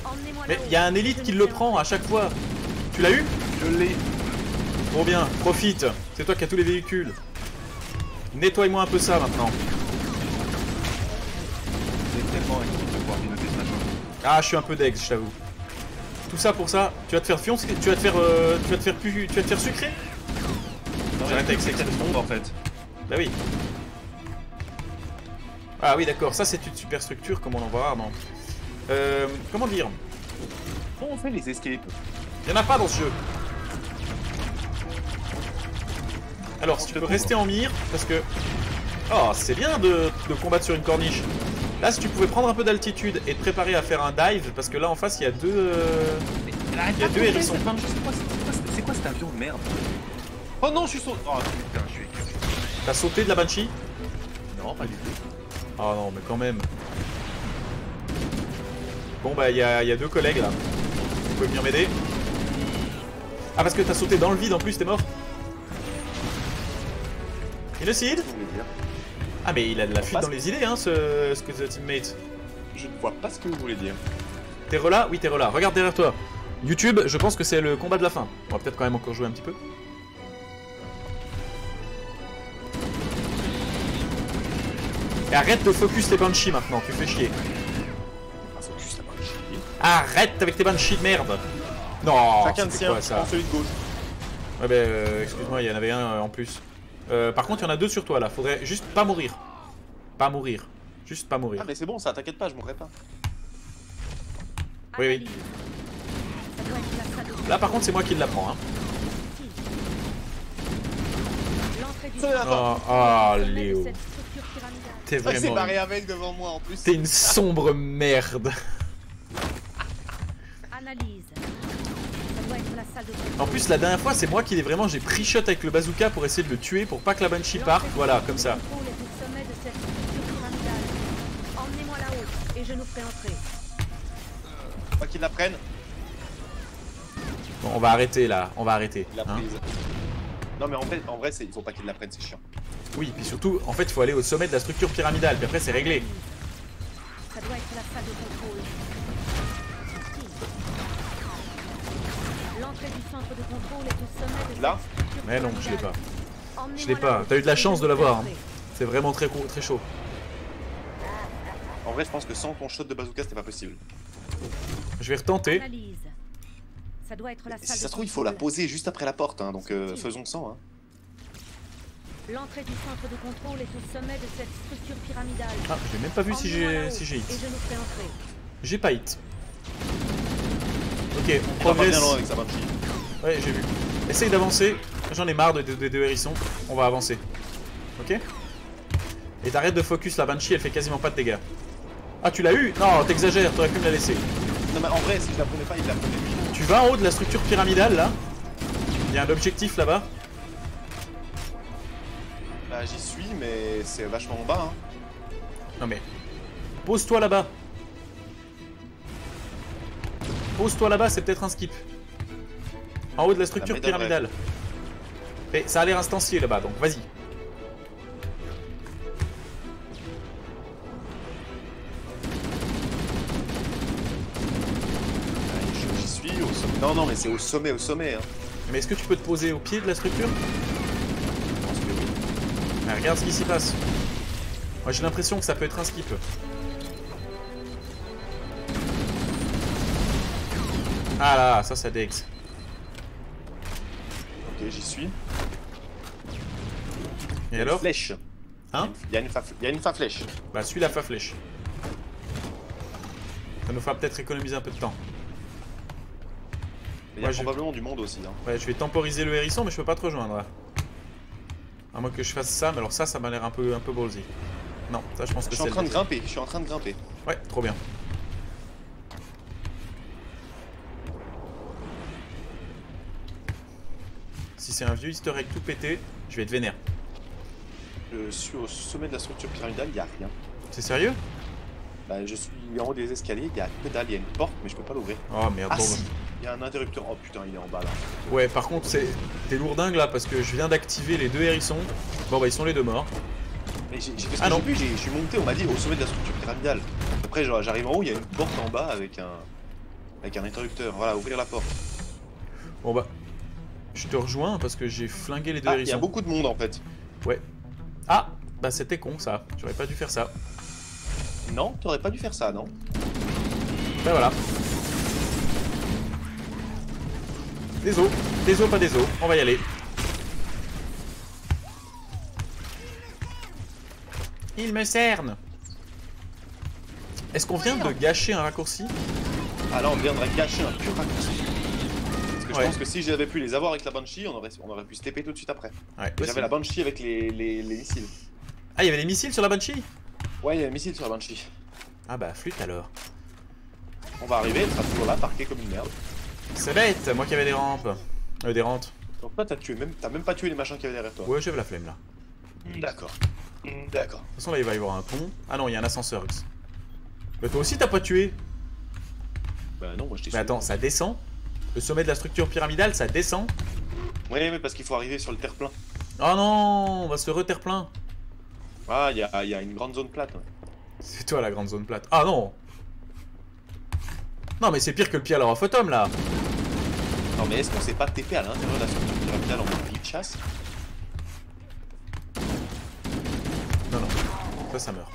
Speaker 4: Emmenez-moi
Speaker 1: Mais
Speaker 4: là-haut.
Speaker 1: il y a un élite qui le prend à chaque fois. Tu l'as eu?
Speaker 2: Je l'ai.
Speaker 1: Trop bien, profite. C'est toi qui as tous les véhicules. Nettoie-moi un peu ça maintenant.
Speaker 2: C'est tellement inquiétant de pouvoir piloter ce machin.
Speaker 1: Ah, je suis un peu deg, je t'avoue. Tout ça pour ça. Tu vas te faire fioncer, tu vas te faire sucrer?
Speaker 2: Non,
Speaker 1: J'arrête avec
Speaker 2: c'est
Speaker 1: ça.
Speaker 2: cette bombe en fait.
Speaker 1: Bah oui. Ah oui, d'accord, ça c'est une super structure comme on en voit rarement. Comment dire?
Speaker 2: Comment on fait les escapes?
Speaker 1: Il y en a pas dans ce jeu. Alors, si tu peux rester en mire, parce que... Oh, c'est bien de combattre sur une corniche. Là, si tu pouvais prendre un peu d'altitude et te préparer à faire un dive, parce que là en face, il y a deux... Il y a deux hérissons.
Speaker 2: C'est quoi cet avion de merde? Oh non, je suis sauté. Oh putain, je suis...
Speaker 1: T'as sauté de la Banshee?
Speaker 2: Non, pas du tout.
Speaker 1: Oh non, mais quand même. Bon bah, il y a deux collègues là. Vous pouvez venir m'aider? Ah, parce que t'as sauté dans le vide en plus, t'es mort? Innocide? Ah, mais il a de la fuite dans les idées, hein, ce teammate.
Speaker 2: Je ne vois pas ce que vous voulez dire.
Speaker 1: T'es relâ? Oui, t'es relâ. Regarde derrière toi. YouTube, je pense que c'est le combat de la fin. On va peut-être quand même encore jouer un petit peu. Et arrête de focus les Banshees maintenant, tu fais chier.
Speaker 2: Ah, focus la Banshee.
Speaker 1: Arrête avec tes Banshees de merde. Non,
Speaker 2: Chacun de
Speaker 1: c'était
Speaker 2: sien,
Speaker 1: quoi, ça?
Speaker 2: celui de gauche.
Speaker 1: Ouais, bah, excuse-moi, il y en avait un en plus. Par contre, il y en a deux sur toi là. Faudrait juste pas mourir. Pas mourir. Juste pas mourir.
Speaker 2: Ah, mais c'est bon, ça, t'inquiète pas, je mourrai pas.
Speaker 1: Oui, oui.
Speaker 4: Ça doit être la salle de
Speaker 1: Là, par contre, c'est moi qui l'apprends. Hein.
Speaker 4: l'entrée du
Speaker 2: Ça,
Speaker 4: centre
Speaker 2: attends.
Speaker 1: Oh, oh,
Speaker 4: sommet de
Speaker 1: Léo.
Speaker 4: cette structure pyramidale.
Speaker 1: T'es
Speaker 2: Ah, il s'est
Speaker 1: vraiment...
Speaker 2: barré avec devant moi en plus.
Speaker 1: T'es une sombre merde.
Speaker 4: Analyse. Ça doit être la salle de contrôle.
Speaker 1: En plus, la dernière fois, c'est moi qui j'ai pris shot avec le bazooka pour essayer de le tuer pour pas que la Banshee parte. Voilà, comme ça.
Speaker 4: Le contrôle est au sommet de cette structure pyramidale. Emmenez-moi là-haut et je nous ferai entrer.
Speaker 2: Pas qu'ils la prennent.
Speaker 1: Bon, on va arrêter là. On va arrêter.
Speaker 2: Il l'a
Speaker 1: hein.
Speaker 2: prise. Non, mais en vrai, il faut pas qu'ils la prennent, c'est chiant.
Speaker 1: Oui, puis surtout, en fait, il faut aller au sommet de la structure pyramidale, puis après c'est réglé.
Speaker 4: Ça doit être la salle de contrôle. L'entrée du centre de contrôle est au sommet de
Speaker 2: Là?
Speaker 4: cette structure
Speaker 1: Mais non, je l'ai
Speaker 4: pyramidale.
Speaker 1: pas.
Speaker 4: Emmenez-moi
Speaker 1: Je l'ai pas.
Speaker 4: là-haut.
Speaker 1: T'as eu de la chance de l'avoir. Hein.
Speaker 4: Entrez.
Speaker 1: C'est vraiment très chaud.
Speaker 2: En vrai, je pense que sans ton shot de bazooka, c'était pas possible.
Speaker 1: Je vais retenter.
Speaker 4: Analyse. Ça doit être la salle
Speaker 2: Si
Speaker 4: de
Speaker 2: ça se trouve, il faut la
Speaker 4: contrôle.
Speaker 2: poser juste après la porte, hein, donc faisons sans. Hein.
Speaker 4: L'entrée du centre de contrôle est au sommet de cette structure pyramidale.
Speaker 1: Ah, j'ai même pas vu si
Speaker 4: Emmenez-moi
Speaker 1: j'ai
Speaker 4: là-haut
Speaker 1: si j'ai
Speaker 4: Et
Speaker 1: hit.
Speaker 4: je nous ferai entrer.
Speaker 1: J'ai pas hit. Ok, on
Speaker 2: Il va pas
Speaker 1: progresse.
Speaker 2: bien loin avec sa Banshee.
Speaker 1: Ouais, j'ai vu. Essaye d'avancer. J'en ai marre des deux hérissons. On va avancer. Ok? Et t'arrêtes de focus, la Banshee, elle fait quasiment pas de dégâts. Ah, tu l'as eu? Non, t'exagères, t'aurais pu me la laisser.
Speaker 2: Non, mais en vrai, si je la prenais pas, il la prenait lui.
Speaker 1: Tu vas en haut de la structure pyramidale, là. Il y a un objectif là-bas.
Speaker 2: Bah, j'y suis, mais c'est vachement en bas. Hein.
Speaker 1: Non mais... Pose-toi là-bas. Pose-toi là-bas, c'est peut-être un skip. En haut de la structure
Speaker 2: Ça m'étonnerait.
Speaker 1: pyramidale. Et ça a l'air instancié là-bas, donc vas-y.
Speaker 2: J'y suis au sommet. Non, non, mais c'est au sommet, hein.
Speaker 1: Mais est-ce que tu peux te poser au pied de la structure?
Speaker 2: Je pense que oui.
Speaker 1: Ah, regarde ce qui s'y passe. Moi j'ai l'impression que ça peut être un skip. Ah là, ça dex.
Speaker 2: Ok, j'y suis.
Speaker 1: Et alors?
Speaker 2: Flèche.
Speaker 1: Hein?
Speaker 2: Il y a une fa flèche.
Speaker 1: Bah suis la fa flèche. Ça nous fera peut-être économiser un peu de temps.
Speaker 2: Il y a
Speaker 1: Moi, je-
Speaker 2: probablement du monde aussi. Hein.
Speaker 1: Ouais, je vais temporiser le hérisson, mais je peux pas te rejoindre là. À moins que je fasse ça, mais alors ça m'a l'air un peu ballsy. Non, ça je pense que
Speaker 2: Je
Speaker 1: c'est
Speaker 2: suis en train de
Speaker 1: le-
Speaker 2: grimper. Je suis en train de grimper.
Speaker 1: Ouais, trop bien. Si c'est un vieux easter egg tout pété, je vais être vénère.
Speaker 2: Je suis au sommet de la structure pyramidale. Il y a rien.
Speaker 1: C'est sérieux?
Speaker 2: Bah, je suis en haut des escaliers. Il y a que dalle. Il y a une porte, mais je peux pas l'ouvrir.
Speaker 1: Oh merde,
Speaker 2: Ah
Speaker 1: bon.
Speaker 2: si. Il y a un interrupteur. Oh putain, il est en bas là.
Speaker 1: Ouais, par contre, t'es lourdingue là parce que je viens d'activer les deux hérissons. Bon, bah, ils sont les deux morts.
Speaker 2: Mais j'ai fait ce
Speaker 1: Ah
Speaker 2: que
Speaker 1: non.
Speaker 2: j'ai vu, je suis monté, on m'a dit au sommet de la structure pyramidale. Après j'arrive en haut, il y a une porte en bas avec un interrupteur. Voilà, ouvrir la porte.
Speaker 1: Bon, bah, je te rejoins parce que j'ai flingué les deux
Speaker 2: Ah, il y a
Speaker 1: hérissons.
Speaker 2: beaucoup de monde en fait.
Speaker 1: Ouais. Ah, bah, c'était con ça. J'aurais pas dû faire ça.
Speaker 2: Non, t'aurais pas dû faire ça, non?
Speaker 1: Ben voilà. Des os, pas des os. On va y aller. Il me cerne. Est-ce qu'on vient de gâcher un raccourci?
Speaker 2: Ah là on viendrait gâcher un pur raccourci. Parce que je
Speaker 1: Ouais.
Speaker 2: pense que si j'avais pu les avoir avec la Banshee, on aurait pu se TP tout de suite après.
Speaker 1: Ouais.
Speaker 2: J'avais la Banshee avec les missiles.
Speaker 1: Ah, il y avait des missiles sur la Banshee?
Speaker 2: Ouais, il y a un missile sur la Banshee.
Speaker 1: Ah bah, flûte alors.
Speaker 2: On va arriver, elle sera toujours là, parquée comme une merde.
Speaker 1: C'est bête, moi qui avais des rampes. Des rentes.
Speaker 2: Donc toi t'as même pas tué les machins qui avaient derrière toi.
Speaker 1: Ouais, j'avais la flemme là.
Speaker 2: D'accord. D'accord.
Speaker 1: De toute façon, là, il va y avoir un pont. Ah non, il y a un ascenseur. X. Mais toi aussi, t'as pas tué.
Speaker 2: Bah non, moi je t'ai
Speaker 1: Mais attends, ça descend? Le sommet de la structure pyramidale, ça descend?
Speaker 2: Ouais, mais parce qu'il faut arriver sur le terre-plein.
Speaker 1: Oh non, on va se re-terre-plein.
Speaker 2: Ah, il y a une grande zone plate. Ouais.
Speaker 1: C'est toi la grande zone plate. Ah non. Non mais c'est pire que le pied à la photum là.
Speaker 2: Non, mais est-ce qu'on s'est pas TP à l'intérieur de la structure pyramidale en mode de chasse?
Speaker 1: Non, non. Ça meurt.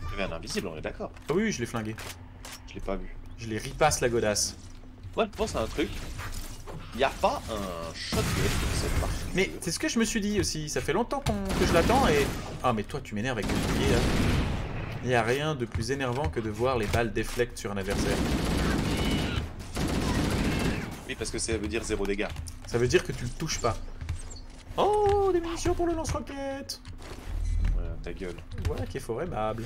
Speaker 2: Il y avait un invisible, on est d'accord.
Speaker 1: Ah oui, je l'ai flingué.
Speaker 2: Je l'ai pas vu.
Speaker 1: Je l'ai ripasse la godasse.
Speaker 2: Ouais, je pense à un truc. Il y a pas un shot de cette partie.
Speaker 1: Mais c'est ce que je me suis dit aussi. Ça fait longtemps que je l'attends et... Ah mais toi tu m'énerves avec le pied là. Il n'y a rien de plus énervant que de voir les balles déflectent sur un adversaire.
Speaker 2: Oui, parce que ça veut dire 0 dégâts.
Speaker 1: Ça veut dire que tu le touches pas. Oh, des munitions pour le lance-roquette.
Speaker 2: Voilà, ta gueule.
Speaker 1: Voilà qui est fort aimable.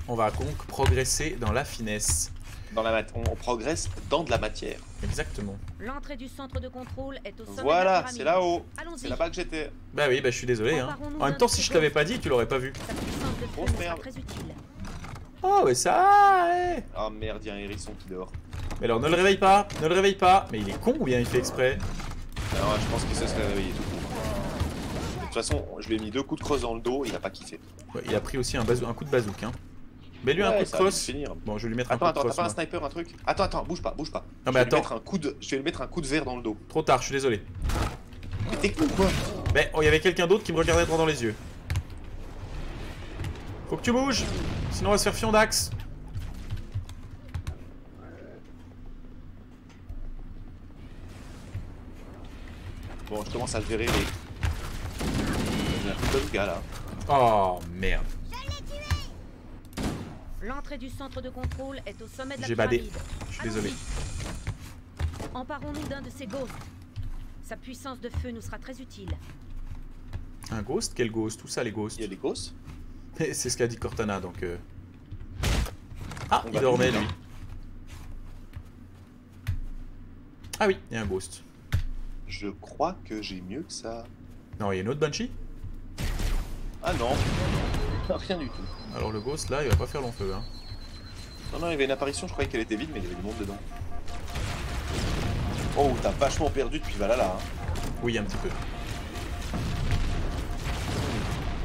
Speaker 1: On va donc progresser dans la finesse.
Speaker 2: On progresse dans de la matière.
Speaker 1: Exactement.
Speaker 4: L'entrée du centre de contrôle est au sommet de la
Speaker 2: Voilà,
Speaker 4: pyramide.
Speaker 2: c'est là-haut.
Speaker 4: Allons-y.
Speaker 2: C'est là-bas que j'étais.
Speaker 1: Bah oui, bah je suis désolé hein.
Speaker 4: Emparons-nous
Speaker 1: En même
Speaker 4: d'un
Speaker 1: temps, si je
Speaker 4: petit
Speaker 1: t'avais
Speaker 4: peu.
Speaker 1: pas dit, tu l'aurais pas vu.
Speaker 4: Sa puissance de
Speaker 2: Grosse
Speaker 4: feu sera
Speaker 2: merde.
Speaker 4: très utile.
Speaker 1: Oh, mais ça, ouais.
Speaker 2: Ah merde, il y a un hérisson qui dort.
Speaker 1: Mais alors, ne le réveille pas, ne le réveille pas. Mais il est con ou bien il fait exprès?
Speaker 2: Alors, je pense qu'il se serait réveillé tout court. De toute façon, je lui ai mis 2 coups de crosse dans le dos, il a pas kiffé.
Speaker 1: Ouais, il a pris aussi un coup de bazouk. Hein. Mais lui un coup de
Speaker 2: ça va
Speaker 1: crosse.
Speaker 2: finir.
Speaker 1: Bon, je vais lui mettre
Speaker 2: Attends,
Speaker 1: un coup de
Speaker 2: t'as
Speaker 1: crosse.
Speaker 2: pas un
Speaker 1: moi.
Speaker 2: sniper, un truc? Attends, bouge pas.
Speaker 1: Non,
Speaker 2: Je
Speaker 1: mais
Speaker 2: vais lui
Speaker 1: attends.
Speaker 2: mettre je vais lui mettre un coup de verre dans le dos.
Speaker 1: Trop tard, je suis désolé.
Speaker 2: Mais t'es con quoi?
Speaker 1: Mais oh, il y avait quelqu'un d'autre qui me regardait droit dans les yeux. Faut que tu bouges, sinon on va se faire fiondax.
Speaker 2: Bon, je commence à le verrer les... Il y a un coup de gars là.
Speaker 1: Oh merde.
Speaker 4: L'entrée du centre de contrôle est au sommet de la
Speaker 1: J'ai badé.
Speaker 4: pyramide.
Speaker 1: Je suis désolé.
Speaker 4: Allons-y. Emparons-nous d'un de ces ghosts. Sa puissance de feu nous sera très utile.
Speaker 1: Un ghost? Quel ghost? Tout ça les ghosts.
Speaker 2: Il y a des gosses.
Speaker 1: C'est ce qu'a dit Cortana donc. Ah,
Speaker 2: On
Speaker 1: il
Speaker 2: va
Speaker 1: dormait
Speaker 2: plus
Speaker 1: lui.
Speaker 2: vite,
Speaker 1: Ah oui, il y a un ghost.
Speaker 2: Je crois que j'ai mieux que ça.
Speaker 1: Non, il y a une autre Banshee?
Speaker 2: Ah non. Rien du tout.
Speaker 1: Alors le ghost là, il va pas faire long feu hein.
Speaker 2: Non, il y avait une apparition, je croyais qu'elle était vide, mais il y avait du monde dedans. Oh, t'as vachement perdu depuis Valhalla. Hein.
Speaker 1: Oui, un petit peu.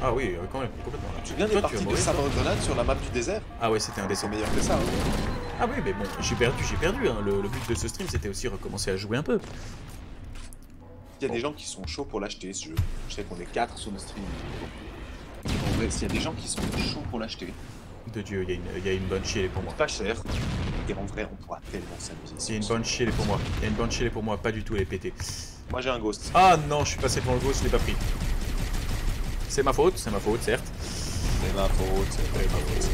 Speaker 1: Ah oui, quand même, complètement. Là.
Speaker 2: Tu te souviens des
Speaker 1: Toi,
Speaker 2: parties
Speaker 1: vas
Speaker 2: de
Speaker 1: mourir,
Speaker 2: sabre grenade sur la map du désert?
Speaker 1: Ah ouais, c'était un
Speaker 2: C'est
Speaker 1: dessin.
Speaker 2: meilleur que ça. Hein.
Speaker 1: Ah oui, mais bon, j'ai perdu. Hein. Le but de ce stream, c'était aussi recommencer à jouer un peu.
Speaker 2: Il y a des gens qui sont chauds pour l'acheter ce jeu. Je sais qu'on est 4 sur le stream. En vrai, s'il y a des gens qui sont chauds pour l'acheter,
Speaker 1: De Dieu, il y a une Banshee, elle est pour moi.
Speaker 2: pas cher. Et en vrai, on pourra tellement s'amuser.
Speaker 1: Il y a une Banshee, elle est pour moi. Il y a une Banshee, elle est pour moi. Pas du tout, elle est pétée.
Speaker 2: Moi j'ai un ghost.
Speaker 1: Ah non, je suis passé devant le ghost, je l'ai pas pris. C'est ma faute, certes.
Speaker 2: C'est ma faute.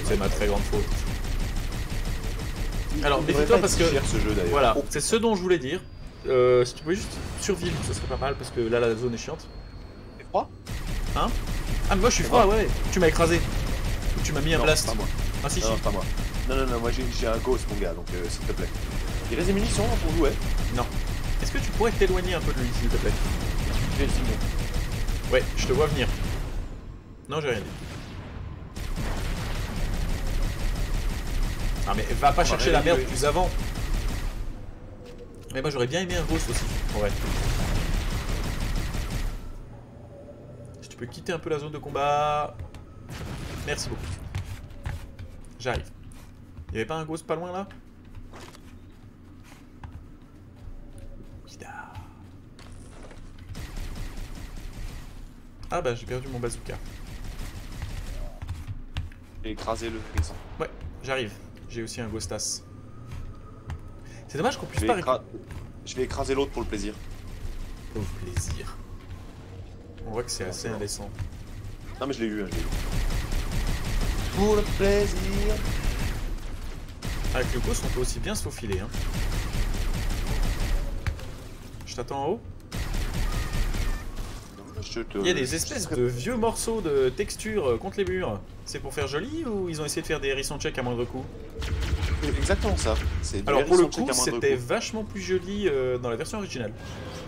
Speaker 1: C'est ma très grande faute. Alors,
Speaker 2: Il devrait
Speaker 1: méfie-toi
Speaker 2: pas
Speaker 1: parce
Speaker 2: être
Speaker 1: que...
Speaker 2: si cher, ce jeu d'ailleurs.
Speaker 1: Voilà,
Speaker 2: Oh,
Speaker 1: c'est ce dont je voulais dire. Si tu pouvais juste survivre, ce serait pas mal parce que là, la zone est chiante.
Speaker 2: c'est froid?
Speaker 1: Hein? Ah, mais moi je suis froid, ouais. Tu m'as écrasé. Ou tu m'as mis un
Speaker 2: Non,
Speaker 1: blast.
Speaker 2: pas moi.
Speaker 1: Ah, si,
Speaker 2: Non, pas moi. Non, moi j'ai un ghost, mon gars, donc s'il te plaît. Il reste des munitions hein, pour jouer.
Speaker 1: Non. Est-ce que tu pourrais t'éloigner un peu de lui, s'il te plaît?
Speaker 2: Je vais le filmer.
Speaker 1: Ouais, je te vois venir. Non, j'ai rien dit. Ah, mais va pas chercher la merde plus avant. Mais moi j'aurais bien aimé un ghost aussi, en vrai. Si tu peux quitter un peu la zone de combat. Merci beaucoup. J'arrive. Il y avait pas un ghost pas loin là? Ah bah j'ai perdu mon bazooka.
Speaker 2: J'ai écrasé le frisson.
Speaker 1: Ouais, j'arrive. J'ai aussi un ghostas. C'est dommage qu'on puisse
Speaker 2: Je
Speaker 1: pas
Speaker 2: vais, je vais écraser l'autre pour le plaisir.
Speaker 1: Au plaisir. On voit que c'est assez indécent.
Speaker 2: Non mais je l'ai eu, je l'ai eu. Pour le plaisir.
Speaker 1: Avec le ghost on peut aussi bien se faufiler hein. Je t'attends en haut. Il y a des espèces de vieux morceaux de texture contre les murs. C'est pour faire joli ou ils ont essayé de faire des hérisson check à moindre coût?
Speaker 2: Exactement ça.
Speaker 1: Alors pour le coup c'était vachement plus joli dans la version originale.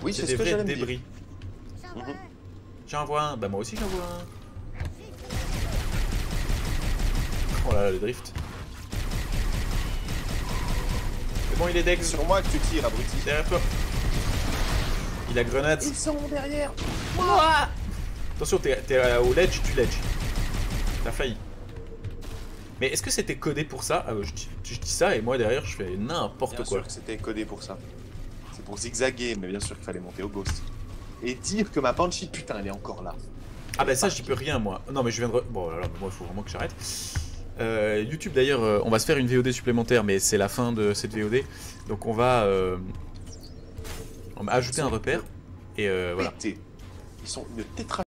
Speaker 2: Oui,
Speaker 1: c'est
Speaker 2: c'est
Speaker 1: des
Speaker 2: ce que
Speaker 1: vrais
Speaker 2: j'allais me
Speaker 1: débris.
Speaker 2: dire.
Speaker 1: J'en vois un, bah moi aussi j'en vois un. Oh là là le drift. C'est bon il est dex.
Speaker 2: Sur moi que tu tires abruti.
Speaker 1: Derrière toi. Il a grenade.
Speaker 2: Ils sont derrière.
Speaker 1: Attention t'es au ledge, tu ledge. T'as failli. Mais est-ce que c'était codé pour ça? Je dis ça et moi derrière je fais n'importe quoi.
Speaker 2: Bien sûr que c'était codé pour ça. C'est pour zigzaguer, mais bien sûr qu'il fallait monter au ghost. Et dire que ma Banshee, putain, elle est encore là.
Speaker 1: Ah bah ça j'y peux rien moi. Non mais je viens de... Bon là moi il faut vraiment que j'arrête. YouTube d'ailleurs, on va se faire une VOD supplémentaire mais c'est la fin de cette VOD. Donc on va ajouter un repère. Et voilà.
Speaker 2: Ils sont une tétra